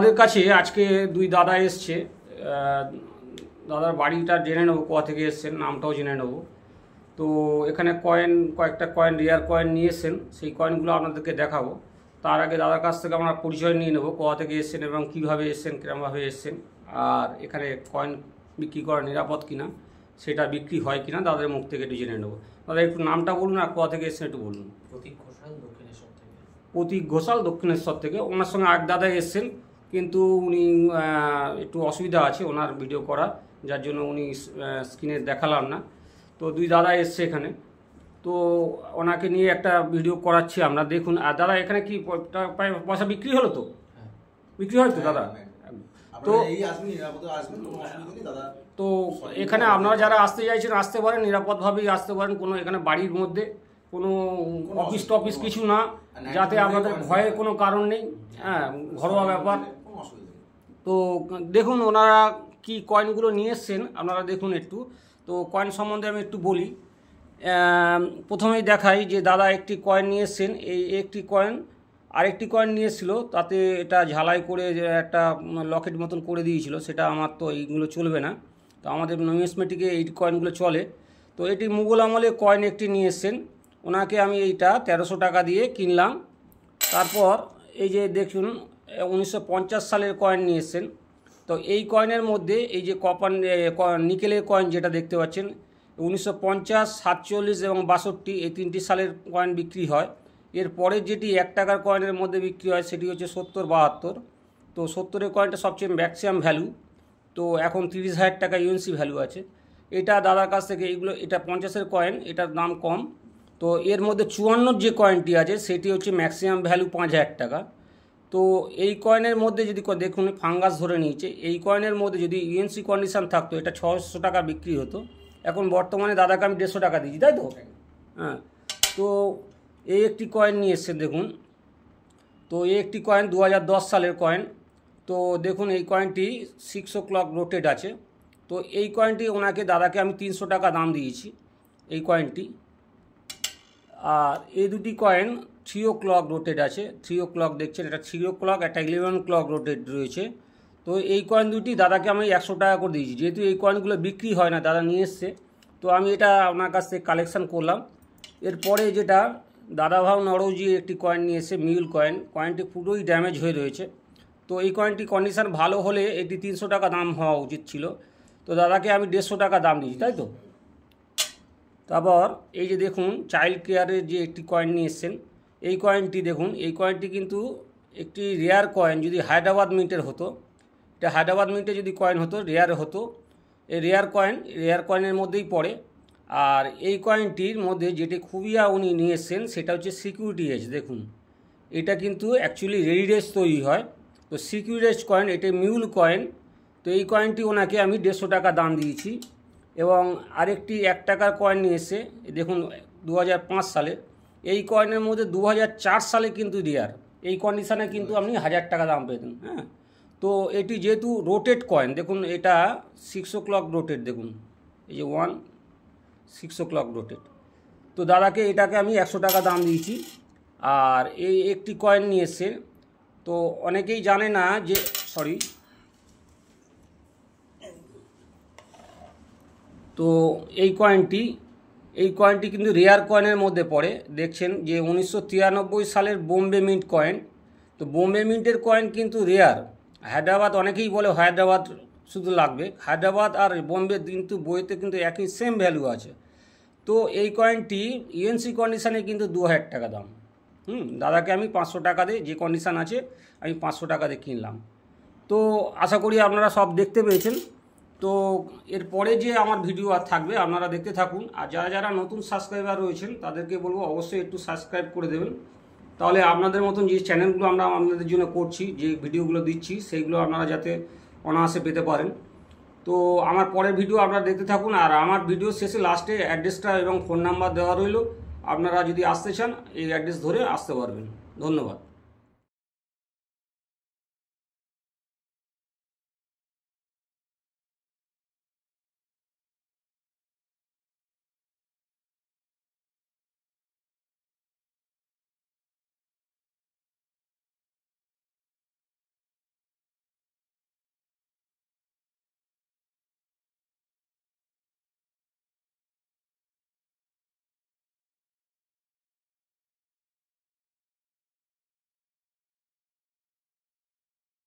আমাদের কাছে আজকে দুই দাদা এসছে। দাদার বাড়িটা জেনে নেবো, কোথা থেকে এসছেন, নামটাও জেনে নেবো। তো এখানে কয়েকটা কয়েন, রেয়ার কয়েন নিয়ে এসছেন, সেই কয়েনগুলো আপনাদেরকে দেখাবো। তার আগে দাদার কাছ থেকে আমরা পরিচয় নিয়ে নেবো, কোথা থেকে এসছেন এবং কীভাবে এসছেন, কীরকমভাবে এসছেন, আর এখানে কয়েন বিক্রি করা নিরাপদ কিনা, সেটা বিক্রি হয় কিনা দাদার মুখ থেকে একটু জেনে নেবো। দাদা একটু নামটা বলুন আর কোথা থেকে এসছেন একটু বলুন। প্রতীক ঘোষাল, দক্ষিণেশ্বর থেকে। প্রতীক ঘোষাল, দক্ষিণেশ্বর থেকে। ওনার সঙ্গে এক দাদা এসছেন, কিন্তু উনি একটু অসুবিধা আছে ওনার ভিডিও করা, যার জন্য উনি স্ক্রিনে দেখালাম না। তো দুই দাদা এসছে এখানে, তো ওনাকে নিয়ে একটা ভিডিও করাচ্ছি আমরা। দেখুন। আর দাদা এখানে কি পয়সা বিক্রি হলো? তো বিক্রি হয় তো দাদা? তো তো এখানে আপনারা যারা আসতে চাইছেন আসতে পারেন, নিরাপদভাবেই আসতে পারেন। কোনো এখানে বাড়ির মধ্যে কোনো অফিস টফিস কিছু না, যাতে আপনাদের ভয়ের কোনো কারণ নেই। হ্যাঁ, ঘরোয়া ব্যাপার। তো দেখুন ওনারা কি কয়েনগুলো নিয়ে এসছেন, আপনারা দেখুন একটু। তো কয়েন সম্বন্ধে আমি একটু বলি। প্রথমেই দেখাই যে দাদা একটি কয়েন নিয়ে এসছেন। এই একটি কয়েন আরেকটি কয়েন নিয়ে এসেছিল, তাতে এটা ঝালাই করে একটা লকেট মতন করে দিয়েছিল। সেটা আমার তো এইগুলো চলবে না, তো আমাদের নিউমিসমেটিকে এই কয়েনগুলো চলে। তো এটি মুঘল আমলে কয়েন একটি নিয়ে এসছেন। ওনাকে আমি এইটা 1300 টাকা দিয়ে কিনলাম। তারপর এই যে দেখুন 1950 সালের কয়েন নিয়ে এসছেন। তো এই কয়েনের মধ্যে এই যে কপার নিকেলের কয়েন যেটা দেখতে পাচ্ছেন, 1950, 47 এবং 62 এই 3টি সালের কয়েন বিক্রি হয়। এরপরে যেটি 1 টাকার কয়েনের মধ্যে বিক্রি হয় সেটি হচ্ছে 70, 72। তো 70-এর কয়েনটা সবচেয়ে ম্যাক্সিমাম ভ্যালু। তো এখন 30,000 টাকা ইউএনসি ভ্যালু আছে। এটা দাদার কাছ থেকে এটা 50-এর কয়েন, এটার দাম কম। তো এর মধ্যে 54 যে কয়েনটি আছে সেটি হচ্ছে ম্যাক্সিমাম ভ্যালু 5,000 টাকা। তো এই কয়েনের মধ্যে যদি দেখুন ফাঙ্গাস ধরে নিয়েছে, এই কয়েনের মধ্যে যদি ইউএনসি কন্ডিশান থাকতো এটা 600 টাকা বিক্রি হতো। এখন বর্তমানে দাদাকে আমি 150 টাকা দিয়েছি, তাই তো? হ্যাঁ। তো এই একটি কয়েন নিয়ে এসছে দেখুন। তো এই একটি কয়েন 2010 সালের কয়েন। তো দেখুন এই কয়েনটি 6 o'clock রোটেট আছে। তো এই কয়েনটি ওনাকে দাদাকে আমি 300 টাকা দাম দিয়েছি এই কয়েনটি। আর এই দুটি কয়েন 3 o'clock রোটেট আছে। 3 o'clock দেখছেন, এটা 3 o'clock, একটা 11 o'clock রোটেট রয়েছে। তো এই কয়েন দুটি দাদাকে আমি 100 টাকা করে দিয়েছি। যেহেতু এই কয়েনগুলো বিক্রি হয় না, দাদা নিয়ে এসছে, তো আমি এটা আপনার কাছ থেকে কালেকশান করলাম। এরপরে যেটা দাদাভাও নরৌজি একটি কয়েন নিয়ে এসে, মিউল কয়েন। কয়েনটি পুরোই ড্যামেজ হয়ে রয়েছে। তো এই কয়েনটি কন্ডিশান ভালো হলে এটি 300 টাকা দাম হওয়া উচিত ছিল। তো দাদাকে আমি 150 টাকা দাম দিয়েছি, তাই তো? তারপর এই যে দেখুন চাইল্ড কেয়ারের যে একটি কয়েন নিয়ে এসছেন, এই কয়েনটি দেখুন। এই কয়েনটি কিন্তু একটি রেয়ার কয়েন। যদি হায়দ্রাবাদ মিন্টের হতো, এটা হায়দ্রাবাদ মিন্টে যদি কয়েন হতো, রেয়ার হতো। এই রেয়ার কয়েনের মধ্যেই পড়ে। আর এই কয়েনটির মধ্যে যেটি খুবিয়া উনি নিয়ে এসছেন সেটা হচ্ছে সিকিউরিটি এজ। দেখুন এটা কিন্তু অ্যাকচুয়ালি রেডিডেজ তৈরি হয়। তো সিকিউরিটি এজ কয়েন, এটা মিউল কয়েন। তো এই কয়েনটি ওনাকে আমি 150 টাকা দাম দিয়েছি। এবং আরেকটি 1 টাকার কয়েন নিয়ে এসে দেখুন 2005 সালে। এই কয়েনের মধ্যে 2004 সালে কিন্তু রেয়ার। এই কন্ডিশানে কিন্তু আপনি 1000 টাকা দাম পেতেন। হ্যাঁ। তো এটি যেহেতু রোটেট কয়েন, দেখুন এটা 6 o'clock রোটেট। দেখুন এই যে 6 o'clock রোটেট। তো দাদাকে এটাকে আমি 100 টাকা দাম দিয়েছি। আর এই একটি কয়েন নিয়ে এসছে। তো অনেকেই জানে না যে তো এই কয়েনটি কিন্তু রেয়ার কয়েনের মধ্যে পড়ে। দেখছেন যে 1993 সালের বোম্বে মিন্ট কয়েন। তো বোম্বে মিন্টের কয়েন কিন্তু রেয়ার। হায়দ্রাবাদ, অনেকেই বলে হায়দ্রাবাদ শুধু লাগবে। হায়দ্রাবাদ আর বোম্বে কিন্তু বইতে কিন্তু একই সেম ভ্যালু আছে। তো এই কয়েনটি ইউএনসি কন্ডিশানে কিন্তু 2000 টাকা দাম। দাদাকে আমি 500 টাকা দিয়ে, যে কন্ডিশান আছে আমি 500 টাকা দিয়ে কিনলাম। তো আশা করি আপনারা সব দেখতে পেয়েছেন। তো এরপরে যে আমার ভিডিও আর থাকবে আপনারা দেখতে থাকুন। আর যারা যারা নতুন সাবস্ক্রাইবার রয়েছেন তাদেরকে বলবো অবশ্যই একটু সাবস্ক্রাইব করে দেবেন। তাহলে আপনাদের মতন যে চ্যানেলগুলো আমরা আপনাদের জন্য করছি, যে ভিডিওগুলো দিচ্ছি, সেইগুলো আপনারা যাতে অনায়াসে পেতে পারেন। তো আমার পরের ভিডিও আপনারা দেখতে থাকুন। আর আমার ভিডিও শেষে লাস্টে অ্যাড্রেসটা এবং ফোন নাম্বার দেওয়া রইল। আপনারা যদি আসতে চান এই অ্যাড্রেস ধরে আসতে পারবেন। ধন্যবাদ।